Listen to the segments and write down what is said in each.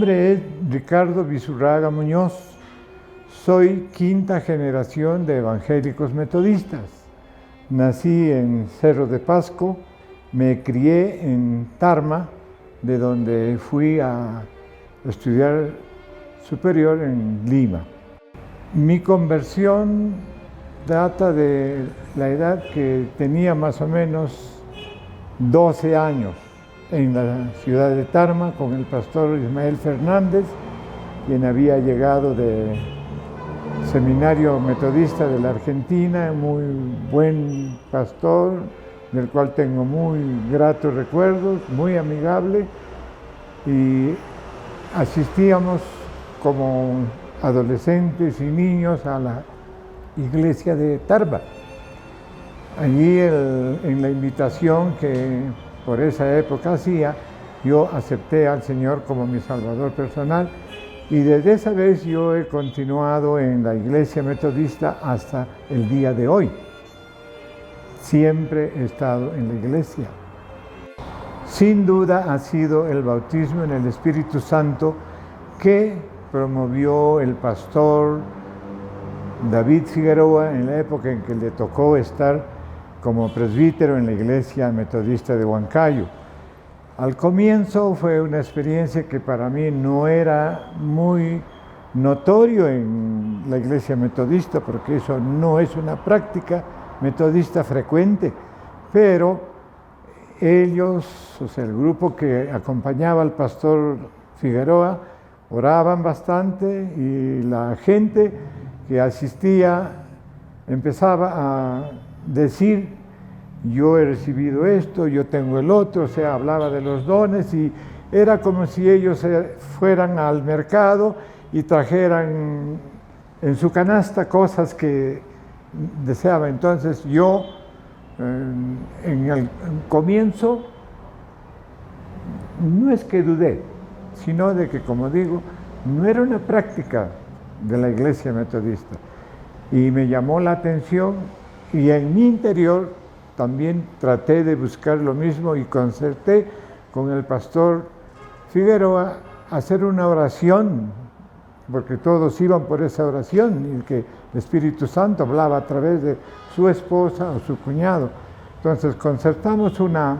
nombre es Ricardo Visurraga Muñoz. Soy quinta generación de evangélicos metodistas. Nací en Cerro de Pasco, me crié en Tarma, de donde fui a estudiar superior en Lima. Mi conversión data de la edad que tenía más o menos 12 años en la ciudad de Tarma con el pastor Ismael Fernández, quien había llegado del Seminario Metodista de la Argentina, muy buen pastor, del cual tengo muy gratos recuerdos, muy amigable, y asistíamos como adolescentes y niños a la iglesia de Tarma. Allí en la invitación que por esa época hacía, yo acepté al Señor como mi Salvador personal, y desde esa vez yo he continuado en la iglesia metodista hasta el día de hoy. Siempre he estado en la iglesia. Sin duda ha sido el bautismo en el Espíritu Santo que promovió el pastor David Figueroa en la época en que le tocó estar como presbítero en la iglesia metodista de Huancayo. Al comienzo fue una experiencia que para mí no era muy notorio en la iglesia metodista, porque eso no es una práctica metodista frecuente, pero ellos, o sea, el grupo que acompañaba al pastor Figueroa, oraban bastante y la gente que asistía empezaba a decir: yo he recibido esto, yo tengo el otro, o sea, hablaba de los dones, y era como si ellos fueran al mercado y trajeran en su canasta cosas que deseaba. Entonces yo, en el comienzo, no es que dudé, sino de que, como digo, no era una práctica de la iglesia metodista. Y me llamó la atención, y en mi interior también traté de buscar lo mismo y concerté con el pastor Figueroa hacer una oración, porque todos iban por esa oración, y que el Espíritu Santo hablaba a través de su esposa o su cuñado. Entonces concertamos una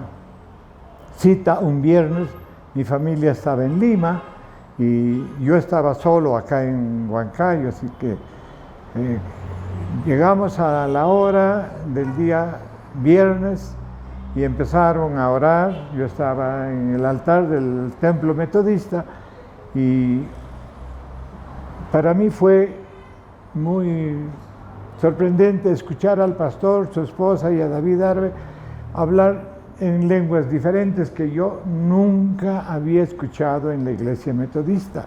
cita un viernes, mi familia estaba en Lima y yo estaba solo acá en Huancayo, así que llegamos a la hora del día viernes y empezaron a orar. Yo estaba en el altar del templo metodista y para mí fue muy sorprendente escuchar al pastor, su esposa y a David Arbe hablar en lenguas diferentes que yo nunca había escuchado en la iglesia metodista.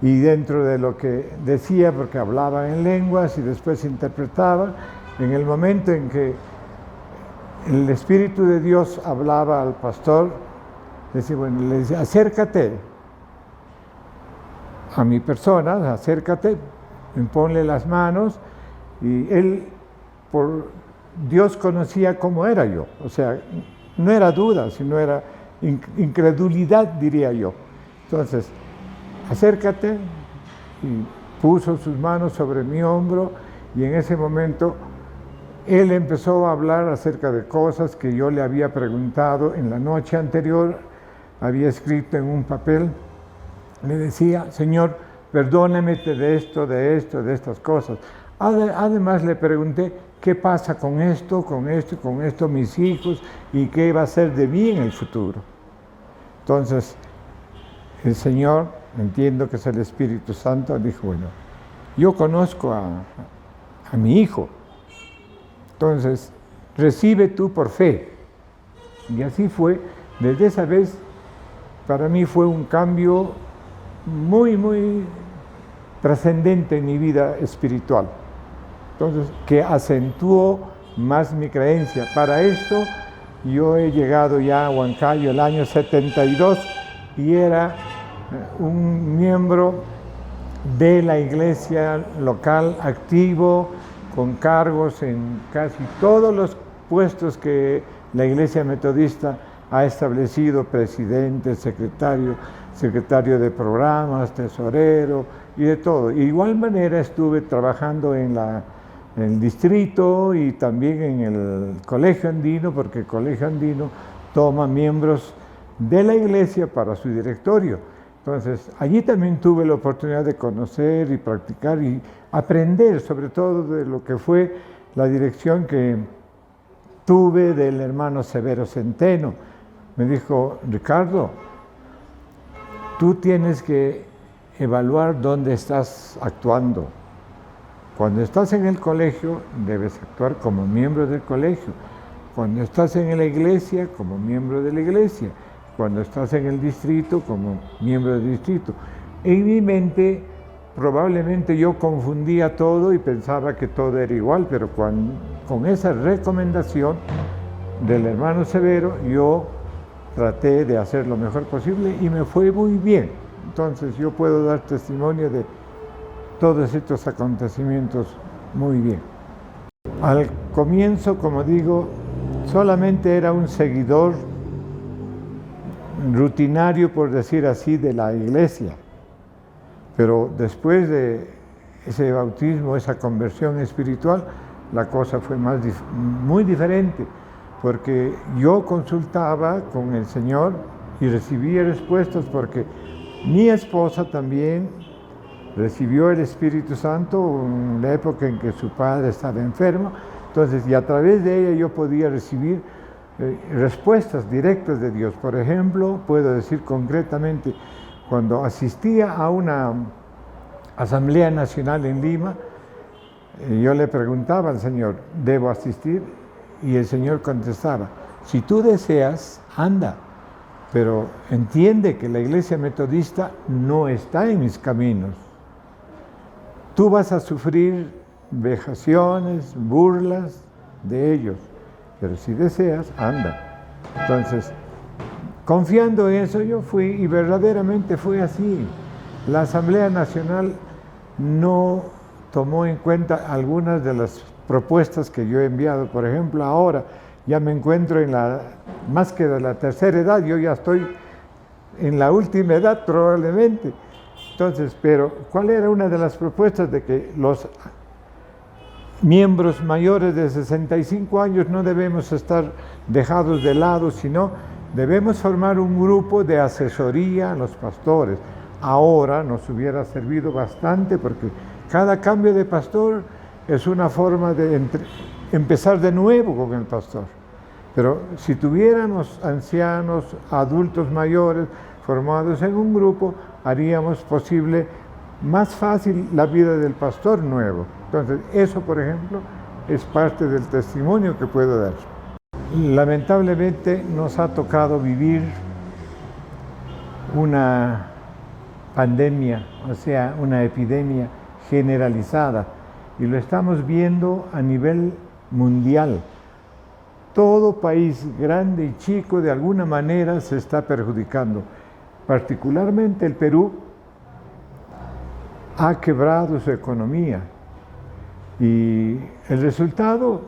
Y dentro de lo que decía, porque hablaba en lenguas y después interpretaba, en el momento en que el Espíritu de Dios hablaba al pastor, le decía: acércate a mi persona, acércate, ponle las manos. Y él, Dios conocía cómo era yo, o sea, no era duda, sino era incredulidad, diría yo. Entonces, acércate, y puso sus manos sobre mi hombro, y en ese momento él empezó a hablar acerca de cosas que yo le había preguntado en la noche anterior, había escrito en un papel. Le decía: Señor, perdóname de esto, de estas cosas. Además le pregunté: ¿qué pasa con esto, mis hijos, y qué va a ser de mí en el futuro? Entonces, el Señor, entiendo que es el Espíritu Santo, dijo: bueno, yo conozco a mi hijo, entonces recibe tú por fe. Y así fue. Desde esa vez, para mí fue un cambio muy, muy trascendente en mi vida espiritual. Entonces, que acentuó más mi creencia. Para esto, yo he llegado ya a Huancayo el año 72 y era un miembro de la iglesia local activo, con cargos en casi todos los puestos que la iglesia metodista ha establecido presidente, secretario de programas, tesorero y de todo. De igual manera estuve trabajando en el distrito y también en el Colegio Andino, porque el Colegio Andino toma miembros de la iglesia para su directorio. Entonces, allí también tuve la oportunidad de conocer y practicar y aprender, sobre todo de lo que fue la dirección que tuve del hermano Severo Centeno. Me dijo: Ricardo, tú tienes que evaluar dónde estás actuando. Cuando estás en el colegio, debes actuar como miembro del colegio. Cuando estás en la iglesia, como miembro de la iglesia. Cuando estás en el distrito, como miembro del distrito. En mi mente, probablemente yo confundía todo y pensaba que todo era igual, pero con esa recomendación del hermano Severo, yo traté de hacer lo mejor posible y me fue muy bien. Entonces yo puedo dar testimonio de todos estos acontecimientos muy bien. Al comienzo, como digo, solamente era un seguidor rutinario, por decir así, de la iglesia. Pero después de ese bautismo, esa conversión espiritual, la cosa fue muy diferente, porque yo consultaba con el Señor y recibía respuestas, porque mi esposa también recibió el Espíritu Santo en la época en que su padre estaba enfermo. Entonces, y a través de ella yo podía recibir respuestas directas de Dios. Por ejemplo, puedo decir concretamente, cuando asistía a una Asamblea Nacional en Lima, yo le preguntaba al Señor: ¿debo asistir? Y el Señor contestaba: si tú deseas, anda, pero entiende que la Iglesia Metodista no está en mis caminos. Tú vas a sufrir vejaciones, burlas de ellos, pero si deseas, anda. Entonces, confiando en eso, yo fui, y verdaderamente fue así. La Asamblea Nacional no tomó en cuenta algunas de las propuestas que yo he enviado. Por ejemplo, ahora ya me encuentro más que de la tercera edad, yo ya estoy en la última edad probablemente. Entonces, pero ¿cuál era una de las propuestas? De que los miembros mayores de 65 años no debemos estar dejados de lado, sino debemos formar un grupo de asesoría a los pastores. Ahora nos hubiera servido bastante, porque cada cambio de pastor es una forma de empezar de nuevo con el pastor. Pero si tuviéramos ancianos, adultos mayores, formados en un grupo, haríamos posible más fácil la vida del pastor nuevo. Entonces, eso, por ejemplo, es parte del testimonio que puedo dar. Lamentablemente nos ha tocado vivir una pandemia, o sea, una epidemia generalizada, y lo estamos viendo a nivel mundial. Todo país, grande y chico, de alguna manera se está perjudicando. Particularmente el Perú ha quebrado su economía, y el resultado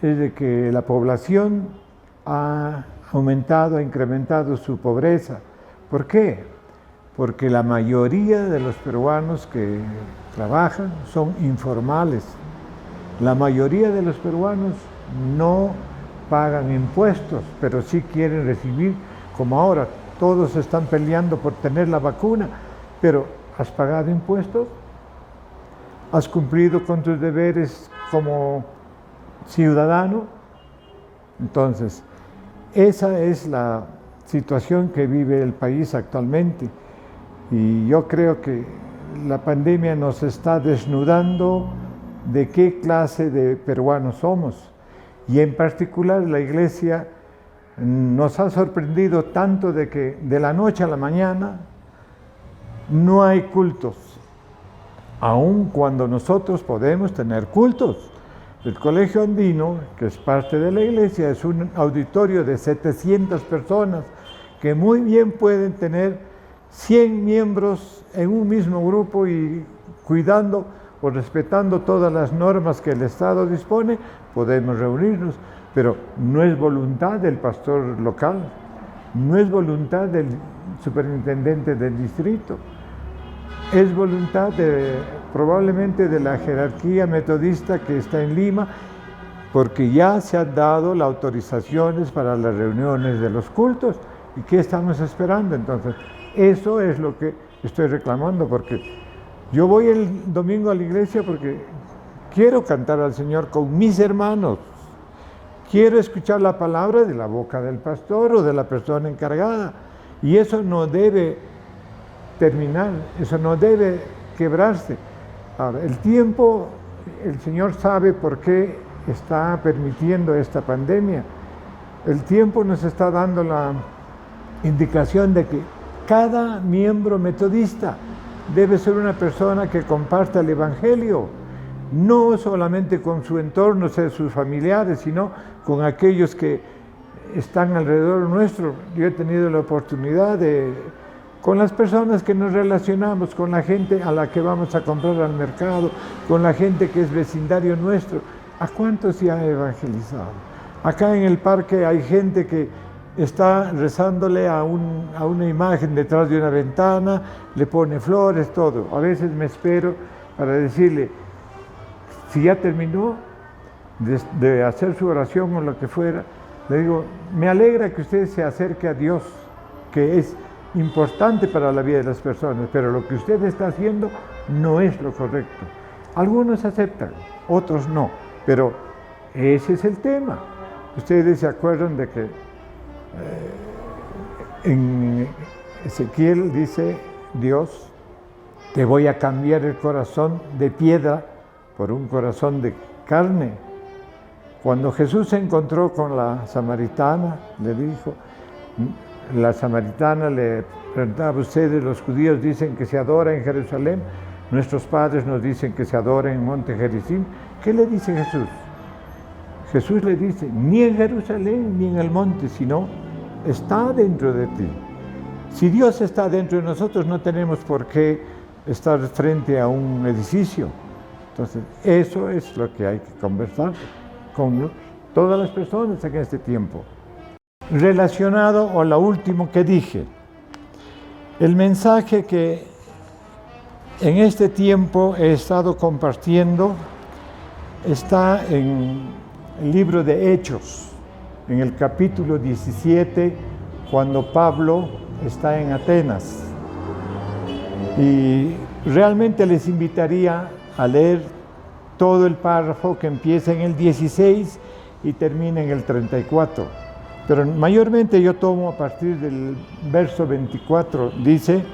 es de que la población ha aumentado, ha incrementado su pobreza. ¿Por qué? Porque la mayoría de los peruanos que trabajan son informales. La mayoría de los peruanos no pagan impuestos, pero sí quieren recibir, como ahora todos están peleando por tener la vacuna, pero ¿has pagado impuestos? ¿Has cumplido con tus deberes como ciudadano? Entonces, esa es la situación que vive el país actualmente, y yo creo que la pandemia nos está desnudando de qué clase de peruanos somos, y en particular la Iglesia nos ha sorprendido tanto de que de la noche a la mañana no hay cultos, aun cuando nosotros podemos tener cultos. El Colegio Andino, que es parte de la iglesia, es un auditorio de 700 personas que muy bien pueden tener 100 miembros en un mismo grupo, y cuidando o respetando todas las normas que el Estado dispone, podemos reunirnos, pero no es voluntad del pastor local. no es voluntad del superintendente del distrito, es voluntad probablemente de la jerarquía metodista que está en Lima, porque ya se han dado las autorizaciones para las reuniones de los cultos. ¿Y qué estamos esperando? Entonces, eso es lo que estoy reclamando, porque yo voy el domingo a la iglesia porque quiero cantar al Señor con mis hermanos. Quiero escuchar la palabra de la boca del pastor o de la persona encargada. Y eso no debe terminar, eso no debe quebrarse. Ahora, el tiempo, el Señor sabe por qué está permitiendo esta pandemia. El tiempo nos está dando la indicación de que cada miembro metodista debe ser una persona que comparta el Evangelio, no solamente con su entorno, sus familiares, sino con aquellos que están alrededor nuestro. Yo he tenido la oportunidad con las personas que nos relacionamos, con la gente a la que vamos a comprar al mercado, con la gente que es vecindario nuestro. ¿A cuántos se ha evangelizado? Acá en el parque hay gente que está rezándole a una imagen detrás de una ventana, le pone flores, todo. A veces me espero para decirle, si ya terminó de hacer su oración o lo que fuera, le digo, me alegra que usted se acerque a Dios, que es importante para la vida de las personas, pero lo que usted está haciendo no es lo correcto. Algunos aceptan, otros no, pero ese es el tema. Ustedes se acuerdan de que en Ezequiel dice Dios, te voy a cambiar el corazón de piedra por un corazón de carne. Cuando Jesús se encontró con la samaritana, le dijo, la samaritana le preguntaba, ustedes los judíos dicen que se adora en Jerusalén, nuestros padres nos dicen que se adora en Monte Gerizim. ¿Qué le dice Jesús? Jesús le dice, ni en Jerusalén ni en el monte, sino está dentro de ti. Si Dios está dentro de nosotros, no tenemos por qué estar frente a un edificio. Entonces, eso es lo que hay que conversar con todas las personas en este tiempo. Relacionado a lo último que dije, el mensaje que en este tiempo he estado compartiendo está en el libro de Hechos, en el capítulo 17, cuando Pablo está en Atenas. Y realmente les invitaría a leer todo el párrafo que empieza en el 16 y termina en el 34. Pero mayormente yo tomo a partir del verso 24, dice,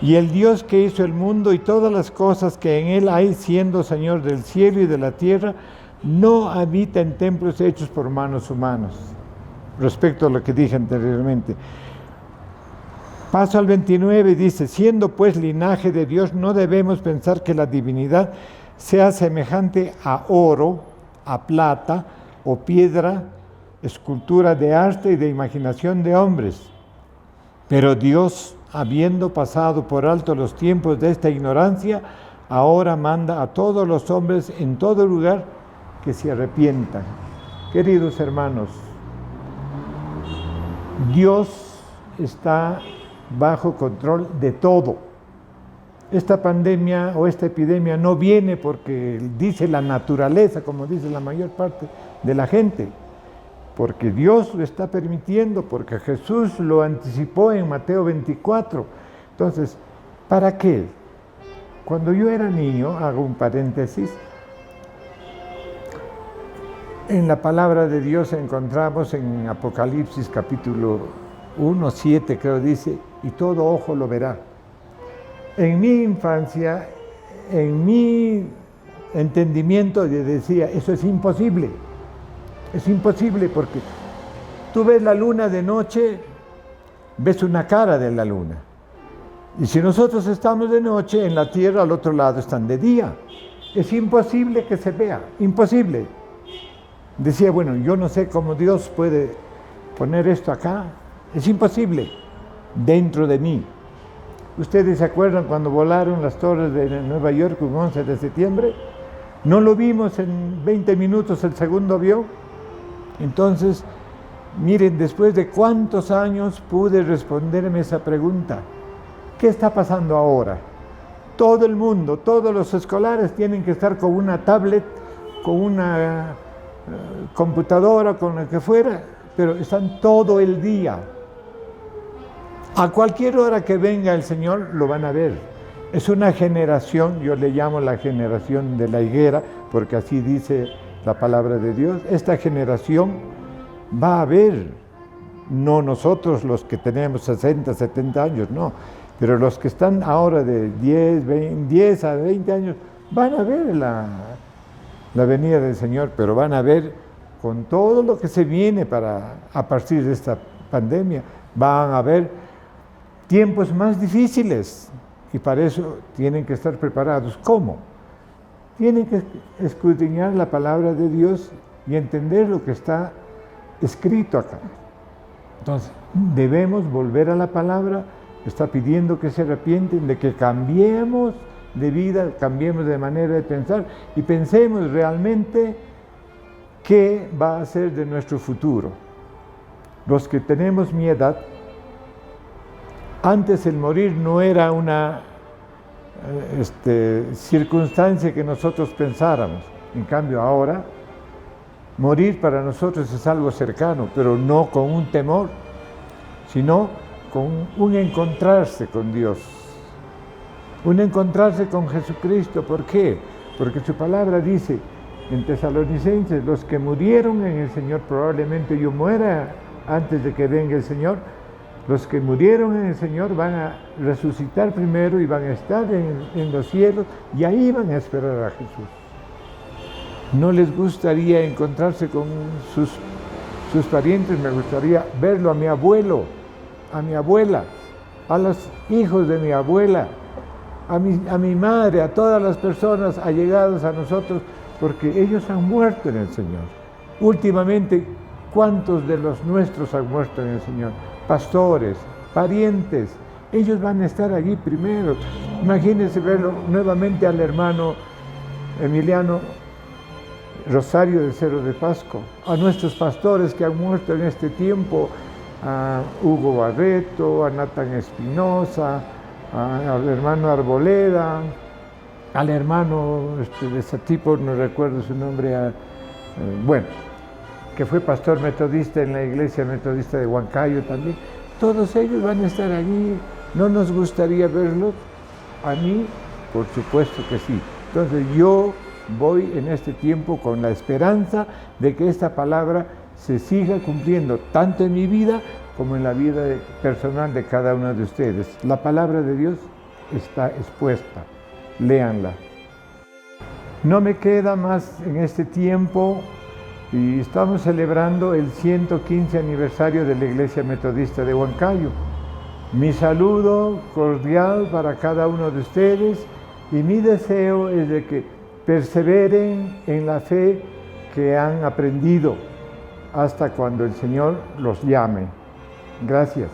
y el Dios que hizo el mundo y todas las cosas que en él hay, siendo Señor del cielo y de la tierra, no habita en templos hechos por manos humanas, respecto a lo que dije anteriormente. Paso al 29, dice, siendo pues linaje de Dios, no debemos pensar que la divinidad sea semejante a oro, a plata o piedra, escultura de arte y de imaginación de hombres. Pero Dios, habiendo pasado por alto los tiempos de esta ignorancia, ahora manda a todos los hombres en todo lugar que se arrepientan. Queridos hermanos, Dios está bajo control de todo. Esta pandemia o esta epidemia no viene porque dice la naturaleza, como dice la mayor parte de la gente, porque Dios lo está permitiendo, porque Jesús lo anticipó en Mateo 24. Entonces, ¿para qué? Cuando yo era niño, hago un paréntesis, en la palabra de Dios encontramos en Apocalipsis capítulo 1, 7 creo dice, y todo ojo lo verá. En mi infancia, en mi entendimiento, yo decía, eso es imposible. Es imposible porque tú ves la luna de noche, ves una cara de la luna. Y si nosotros estamos de noche, en la tierra al otro lado están de día. Es imposible que se vea, imposible. Decía, bueno, yo no sé cómo Dios puede poner esto acá. Es imposible dentro de mí. ¿Ustedes se acuerdan cuando volaron las torres de Nueva York un 11 de septiembre? ¿No lo vimos en 20 minutos el segundo avión? Entonces, Miren, después de cuántos años pude responderme esa pregunta. ¿Qué está pasando ahora? Todo el mundo, todos los escolares tienen que estar con una tablet, con una computadora, con lo que fuera, pero están todo el día. A cualquier hora que venga el Señor lo van a ver. Es una generación, yo le llamo la generación de la higuera, porque así dice la palabra de Dios. Esta generación va a ver, no nosotros los que tenemos 60, 70 años, no, pero los que están ahora de 10 a 20 años, van a ver la venida del Señor, pero van a ver con todo lo que se viene a partir de esta pandemia, van a ver tiempos más difíciles y para eso tienen que estar preparados. ¿Cómo? Tienen que escudriñar la palabra de Dios y entender lo que está escrito acá. Entonces, debemos volver a la palabra, está pidiendo que se arrepienten, de que cambiemos de vida, cambiemos de manera de pensar y pensemos realmente qué va a ser de nuestro futuro. Los que tenemos mi edad, antes el morir no era una circunstancia que nosotros pensáramos. En cambio ahora, morir para nosotros es algo cercano, pero no con un temor, sino con un encontrarse con Dios, un encontrarse con Jesucristo. ¿Por qué? Porque su palabra dice en Tesalonicenses, los que murieron en el Señor, probablemente yo muera antes de que venga el Señor, los que murieron en el Señor van a resucitar primero y van a estar en los cielos y ahí van a esperar a Jesús. ¿No les gustaría encontrarse con sus parientes? Me gustaría verlo a mi abuelo, a mi abuela, a los hijos de mi abuela, a mi madre, a todas las personas allegadas a nosotros, porque ellos han muerto en el Señor. Últimamente, ¿cuántos de los nuestros han muerto en el Señor? Pastores, parientes, ellos van a estar allí primero. Imagínense verlo nuevamente al hermano Emiliano Rosario del Cerro de Pasco, a nuestros pastores que han muerto en este tiempo, a Hugo Barreto, a Nathan Espinosa, al hermano Arboleda, al hermano de ese tipo, no recuerdo su nombre, que fue pastor metodista en la iglesia metodista de Huancayo también. Todos ellos van a estar allí. ¿No nos gustaría verlos? A mí, por supuesto que sí. Entonces yo voy en este tiempo con la esperanza de que esta palabra se siga cumpliendo, tanto en mi vida como en la vida personal de cada uno de ustedes. La palabra de Dios está expuesta. Léanla. No me queda más en este tiempo y estamos celebrando el 115 aniversario de la Iglesia Metodista de Huancayo. Mi saludo cordial para cada uno de ustedes y mi deseo es de que perseveren en la fe que han aprendido hasta cuando el Señor los llame. Gracias.